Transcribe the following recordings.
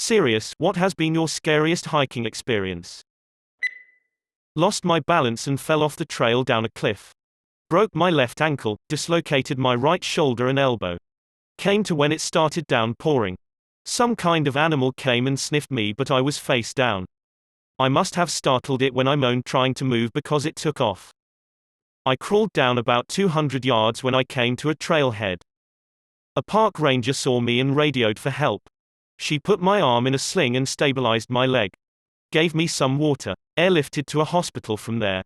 Serious, what has been your scariest hiking experience? Lost my balance and fell off the trail down a cliff. Broke my left ankle, dislocated my right shoulder and elbow. Came to when it started downpouring. Some kind of animal came and sniffed me, but I was face down. I must have startled it when I moaned trying to move because it took off. I crawled down about 200 yards when I came to a trailhead. A park ranger saw me and radioed for help. She put my arm in a sling and stabilized my leg. Gave me some water. Airlifted to a hospital from there.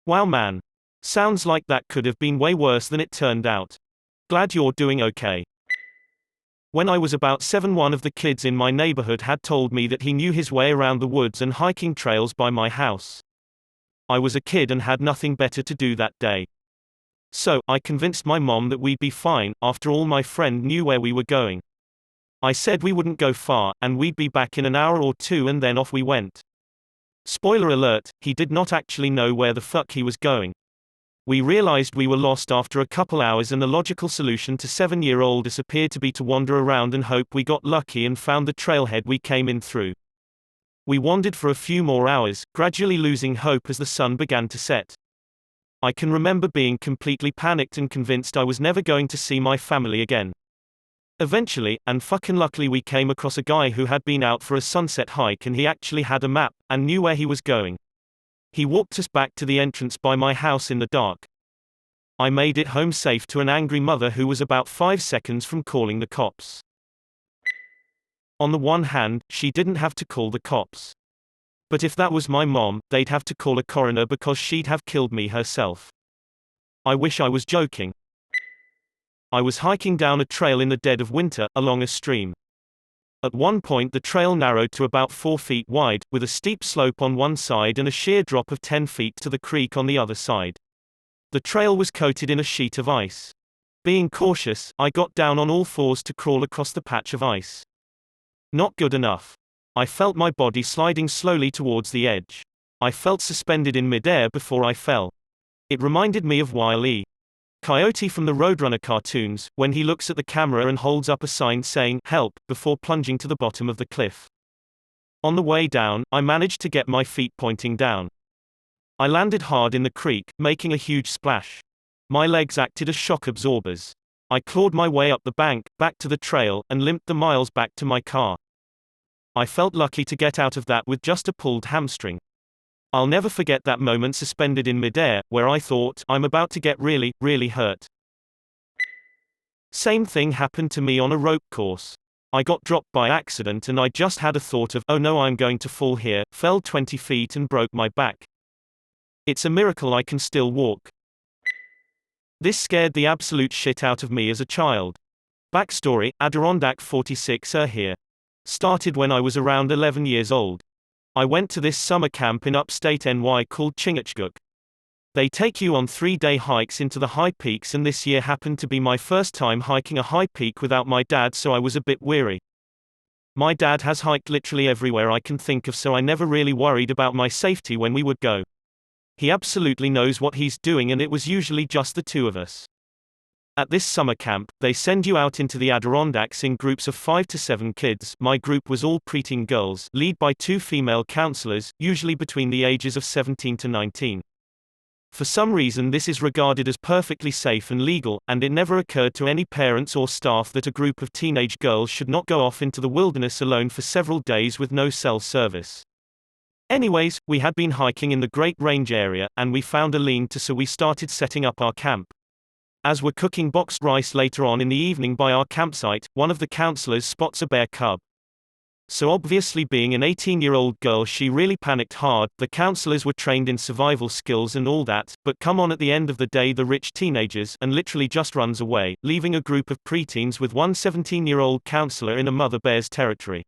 Wow man. Sounds like that could have been way worse than it turned out. Glad you're doing okay. When I was about 7, one of the kids in my neighborhood had told me that he knew his way around the woods and hiking trails by my house. I was a kid and had nothing better to do that day. So, I convinced my mom that we'd be fine, after all my friend knew where we were going. I said we wouldn't go far, and we'd be back in an hour or two, and then off we went. Spoiler alert, he did not actually know where the fuck he was going. We realized we were lost after a couple hours, and the logical solution to 7-year-old us appeared to be to wander around and hope we got lucky and found the trailhead we came in through. We wandered for a few more hours, gradually losing hope as the sun began to set. I can remember being completely panicked and convinced I was never going to see my family again. Eventually, and fucking luckily, we came across a guy who had been out for a sunset hike, and he actually had a map, and knew where he was going. He walked us back to the entrance by my house in the dark. I made it home safe to an angry mother who was about 5 seconds from calling the cops. On the one hand, she didn't have to call the cops. But if that was my mom, they'd have to call a coroner because she'd have killed me herself. I wish I was joking. I was hiking down a trail in the dead of winter, along a stream. At one point the trail narrowed to about 4 feet wide, with a steep slope on one side and a sheer drop of 10 feet to the creek on the other side. The trail was coated in a sheet of ice. Being cautious, I got down on all fours to crawl across the patch of ice. Not good enough. I felt my body sliding slowly towards the edge. I felt suspended in midair before I fell. It reminded me of Wile E. Coyote from the Roadrunner cartoons, when he looks at the camera and holds up a sign saying, "Help," before plunging to the bottom of the cliff. On the way down, I managed to get my feet pointing down. I landed hard in the creek, making a huge splash. My legs acted as shock absorbers. I clawed my way up the bank, back to the trail, and limped the miles back to my car. I felt lucky to get out of that with just a pulled hamstring. I'll never forget that moment suspended in midair, where I thought, I'm about to get really, really hurt. Same thing happened to me on a rope course. I got dropped by accident and I just had a thought of, oh no, I'm going to fall here, fell 20 feet and broke my back. It's a miracle I can still walk. This scared the absolute shit out of me as a child. Backstory, Adirondack 46 here. Started when I was around 11 years old. I went to this summer camp in upstate NY called Chingachgook. They take you on 3-day hikes into the high peaks, and this year happened to be my first time hiking a high peak without my dad, so I was a bit weary. My dad has hiked literally everywhere I can think of, so I never really worried about my safety when we would go. He absolutely knows what he's doing, and it was usually just the two of us. At this summer camp, they send you out into the Adirondacks in groups of 5 to 7 kids. My group was all preteen girls, led by 2 female counselors, usually between the ages of 17 to 19. For some reason this is regarded as perfectly safe and legal, and it never occurred to any parents or staff that a group of teenage girls should not go off into the wilderness alone for several days with no cell service. Anyways, we had been hiking in the Great Range area, and we found a lean-to, so we started setting up our camp. As we're cooking boxed rice later on in the evening by our campsite, one of the counselors spots a bear cub. So obviously, being an 18-year-old girl, she really panicked hard. The counselors were trained in survival skills and all that, but come on, at the end of the day the rich teenagers, and literally just runs away, leaving a group of preteens with one 17-year-old counselor in a mother bear's territory.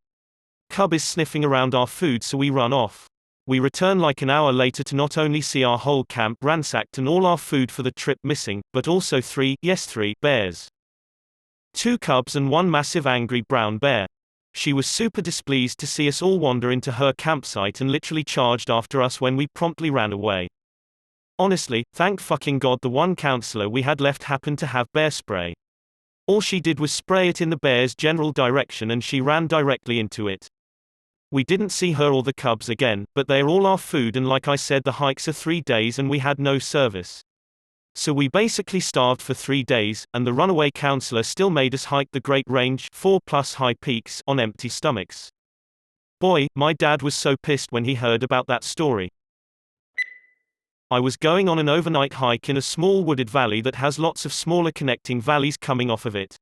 Cub is sniffing around our food, so we run off. We return like an hour later to not only see our whole camp ransacked and all our food for the trip missing, but also 3 bears. 2 cubs and 1 massive angry brown bear. She was super displeased to see us all wander into her campsite and literally charged after us when we promptly ran away. Honestly, thank fucking God the one counselor we had left happened to have bear spray. All she did was spray it in the bear's general direction and she ran directly into it. We didn't see her or the cubs again, but they're all our food and like I said the hikes are 3 days and we had no service. So we basically starved for 3 days, and the runaway counselor still made us hike the Great Range 4+ high peaks on empty stomachs. Boy, my dad was so pissed when he heard about that story. I was going on an overnight hike in a small wooded valley that has lots of smaller connecting valleys coming off of it.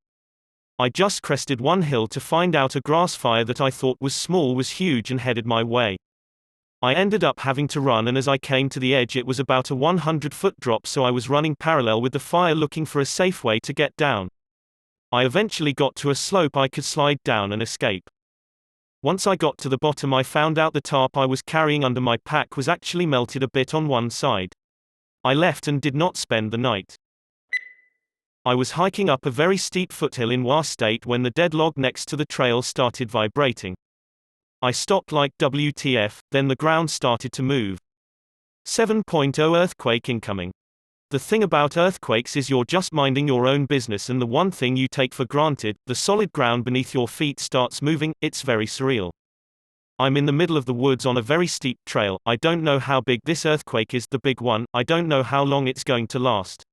I just crested one hill to find out a grass fire that I thought was small was huge and headed my way. I ended up having to run, and as I came to the edge it was about a 100-foot drop, so I was running parallel with the fire looking for a safe way to get down. I eventually got to a slope I could slide down and escape. Once I got to the bottom I found out the tarp I was carrying under my pack was actually melted a bit on one side. I left and did not spend the night. I was hiking up a very steep foothill in Wa State when the dead log next to the trail started vibrating. I stopped like WTF, then the ground started to move. 7.0 earthquake incoming. The thing about earthquakes is you're just minding your own business and the one thing you take for granted, the solid ground beneath your feet starts moving. It's very surreal. I'm in the middle of the woods on a very steep trail. I don't know how big this earthquake is, the big one. I don't know how long it's going to last.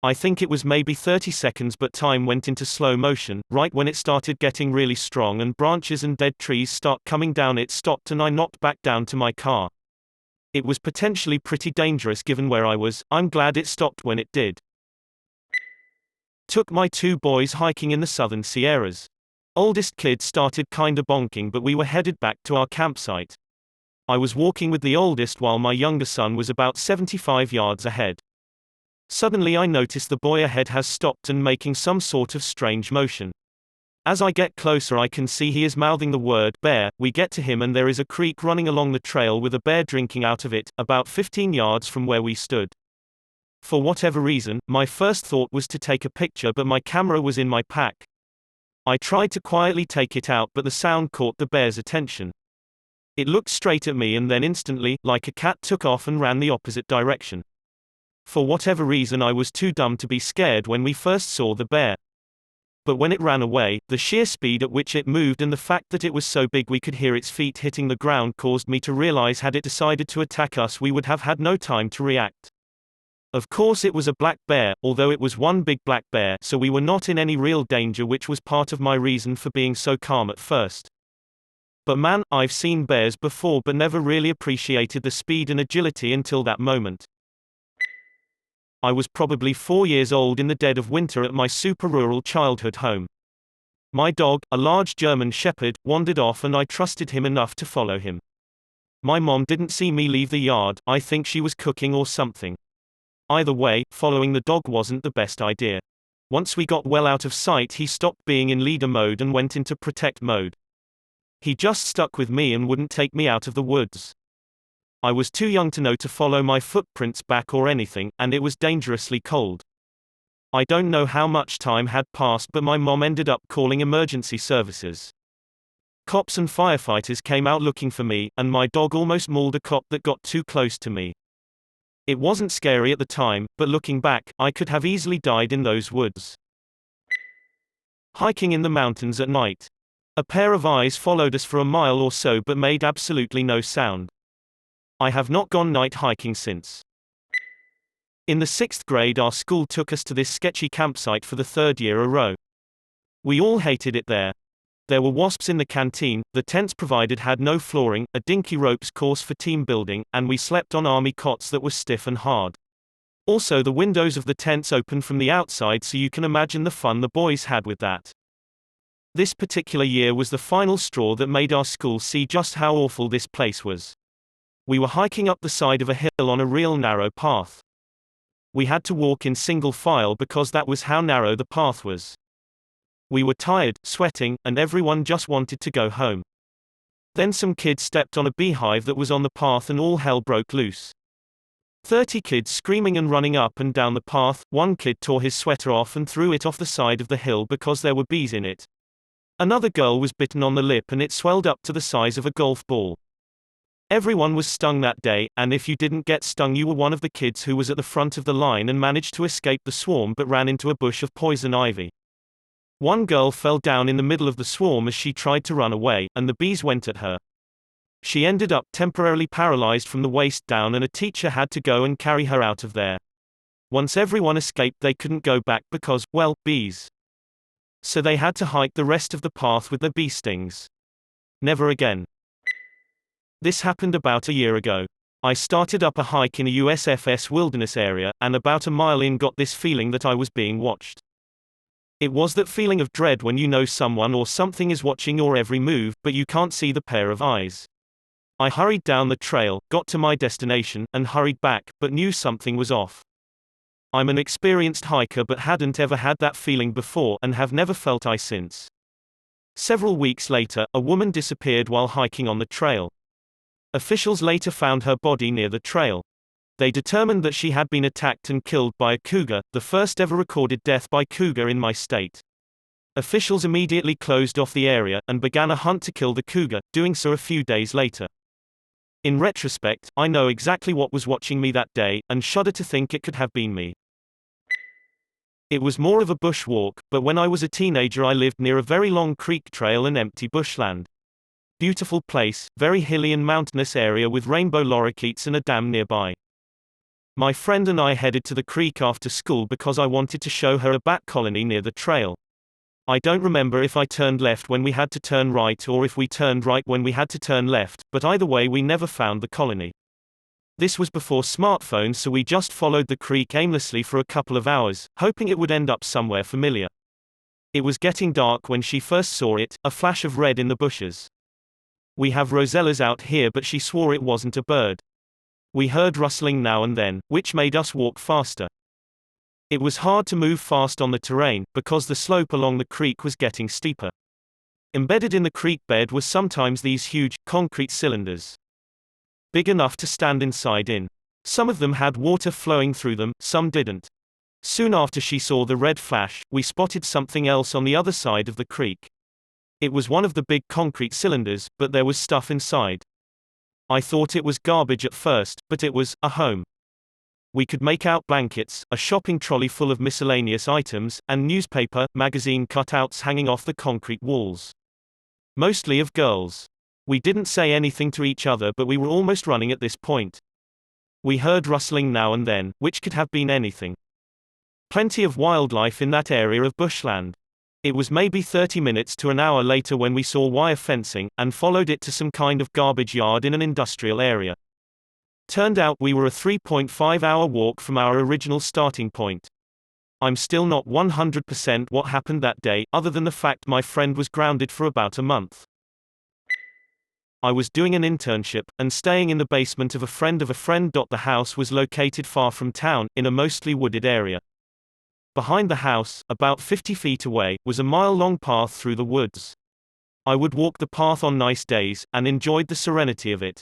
I think it was maybe 30 seconds, but time went into slow motion. Right when it started getting really strong and branches and dead trees start coming down, it stopped and I knocked back down to my car. It was potentially pretty dangerous given where I was. I'm glad it stopped when it did. Took my 2 boys hiking in the southern Sierras. Oldest kid started kinda bonking, but we were headed back to our campsite. I was walking with the oldest while my younger son was about 75 yards ahead. Suddenly I notice the boy ahead has stopped and making some sort of strange motion. As I get closer I can see he is mouthing the word bear. We get to him and there is a creek running along the trail with a bear drinking out of it, about 15 yards from where we stood. For whatever reason, my first thought was to take a picture, but my camera was in my pack. I tried to quietly take it out, but the sound caught the bear's attention. It looked straight at me and then instantly, like a cat, took off and ran the opposite direction. For whatever reason I was too dumb to be scared when we first saw the bear. But when it ran away, the sheer speed at which it moved and the fact that it was so big we could hear its feet hitting the ground caused me to realize had it decided to attack us we would have had no time to react. Of course it was a black bear, although it was one big black bear, so we were not in any real danger, which was part of my reason for being so calm at first. But man, I've seen bears before but never really appreciated the speed and agility until that moment. I was probably 4 years old in the dead of winter at my super rural childhood home. My dog, a large German Shepherd, wandered off and I trusted him enough to follow him. My mom didn't see me leave the yard. I think she was cooking or something. Either way, following the dog wasn't the best idea. Once we got well out of sight he stopped being in leader mode and went into protect mode. He just stuck with me and wouldn't take me out of the woods. I was too young to know to follow my footprints back or anything, and it was dangerously cold. I don't know how much time had passed, but my mom ended up calling emergency services. Cops and firefighters came out looking for me, and my dog almost mauled a cop that got too close to me. It wasn't scary at the time, but looking back, I could have easily died in those woods. Hiking in the mountains at night. A pair of eyes followed us for a mile or so but made absolutely no sound. I have not gone night hiking since. In the 6th grade our school took us to this sketchy campsite for the 3rd year a row. We all hated it there. There were wasps in the canteen, the tents provided had no flooring, a dinky ropes course for team building, and we slept on army cots that were stiff and hard. Also the windows of the tents opened from the outside, so you can imagine the fun the boys had with that. This particular year was the final straw that made our school see just how awful this place was. We were hiking up the side of a hill on a real narrow path. We had to walk in single file because that was how narrow the path was. We were tired, sweating, and everyone just wanted to go home. Then some kids stepped on a beehive that was on the path and all hell broke loose. 30 kids screaming and running up and down the path. One kid tore his sweater off and threw it off the side of the hill because there were bees in it. Another girl was bitten on the lip and it swelled up to the size of a golf ball. Everyone was stung that day, and if you didn't get stung you were one of the kids who was at the front of the line and managed to escape the swarm but ran into a bush of poison ivy. One girl fell down in the middle of the swarm as she tried to run away, and the bees went at her. She ended up temporarily paralyzed from the waist down, and a teacher had to go and carry her out of there. Once everyone escaped, they couldn't go back because, well, bees. So they had to hike the rest of the path with their bee stings. Never again. This happened about a year ago. I started up a hike in a USFS wilderness area, and about a mile in got this feeling that I was being watched. It was that feeling of dread when you know someone or something is watching your every move, but you can't see the pair of eyes. I hurried down the trail, got to my destination, and hurried back, but knew something was off. I'm an experienced hiker but hadn't ever had that feeling before, and have never felt it since. Several weeks later, a woman disappeared while hiking on the trail. Officials later found her body near the trail. They determined that she had been attacked and killed by a cougar, the first ever recorded death by cougar in my state. Officials immediately closed off the area, and began a hunt to kill the cougar, doing so a few days later. In retrospect, I know exactly what was watching me that day, and shudder to think it could have been me. It was more of a bush walk, but when I was a teenager I lived near a very long creek trail and empty bushland. Beautiful place, very hilly and mountainous area with rainbow lorikeets and a dam nearby. My friend and I headed to the creek after school because I wanted to show her a bat colony near the trail. I don't remember if I turned left when we had to turn right or if we turned right when we had to turn left, but either way we never found the colony. This was before smartphones, so we just followed the creek aimlessly for a couple of hours, hoping it would end up somewhere familiar. It was getting dark when she first saw it, a flash of red in the bushes. We have rosellas out here, but she swore it wasn't a bird. We heard rustling now and then, which made us walk faster. It was hard to move fast on the terrain, because the slope along the creek was getting steeper. Embedded in the creek bed were sometimes these huge, concrete cylinders. Big enough to stand inside in. Some of them had water flowing through them, some didn't. Soon after she saw the red flash, we spotted something else on the other side of the creek. It was one of the big concrete cylinders, but there was stuff inside. I thought it was garbage at first, but it was a home. We could make out blankets, a shopping trolley full of miscellaneous items, and newspaper, magazine cutouts hanging off the concrete walls. Mostly of girls. We didn't say anything to each other, but we were almost running at this point. We heard rustling now and then, which could have been anything. Plenty of wildlife in that area of bushland. It was maybe 30 minutes to an hour later when we saw wire fencing, and followed it to some kind of garbage yard in an industrial area. Turned out we were a 3.5-hour walk from our original starting point. I'm still not 100% what happened that day, other than the fact my friend was grounded for about a month. I was doing an internship, and staying in the basement of a friend of a friend. The house was located far from town, in a mostly wooded area. Behind the house, about 50 feet away, was a mile-long path through the woods. I would walk the path on nice days, and enjoyed the serenity of it.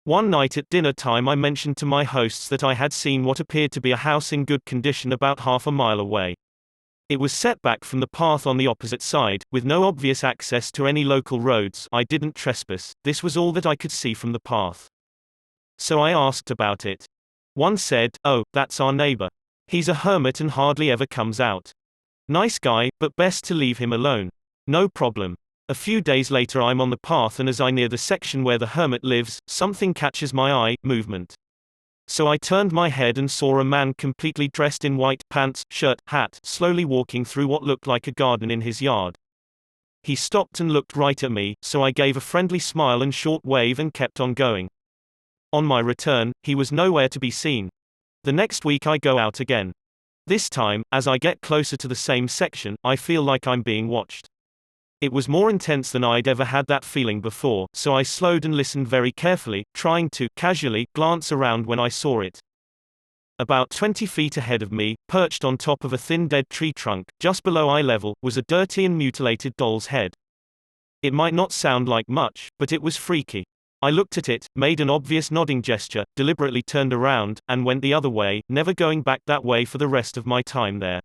One night at dinner time I mentioned to my hosts that I had seen what appeared to be a house in good condition about half a mile away. It was set back from the path on the opposite side, with no obvious access to any local roads. I didn't trespass, this was all that I could see from the path. So I asked about it. One said, "Oh, that's our neighbor. He's a hermit and hardly ever comes out. Nice guy, but best to leave him alone." No problem. A few days later I'm on the path, and as I near the section where the hermit lives, something catches my eye, movement. So I turned my head and saw a man completely dressed in white pants, shirt, hat, slowly walking through what looked like a garden in his yard. He stopped and looked right at me, so I gave a friendly smile and short wave and kept on going. On my return, he was nowhere to be seen. The next week I go out again. This time, as I get closer to the same section, I feel like I'm being watched. It was more intense than I'd ever had that feeling before, so I slowed and listened very carefully, trying to, casually, glance around when I saw it. About 20 feet ahead of me, perched on top of a thin dead tree trunk, just below eye level, was a dirty and mutilated doll's head. It might not sound like much, but it was freaky. I looked at it, made an obvious nodding gesture, deliberately turned around, and went the other way, never going back that way for the rest of my time there.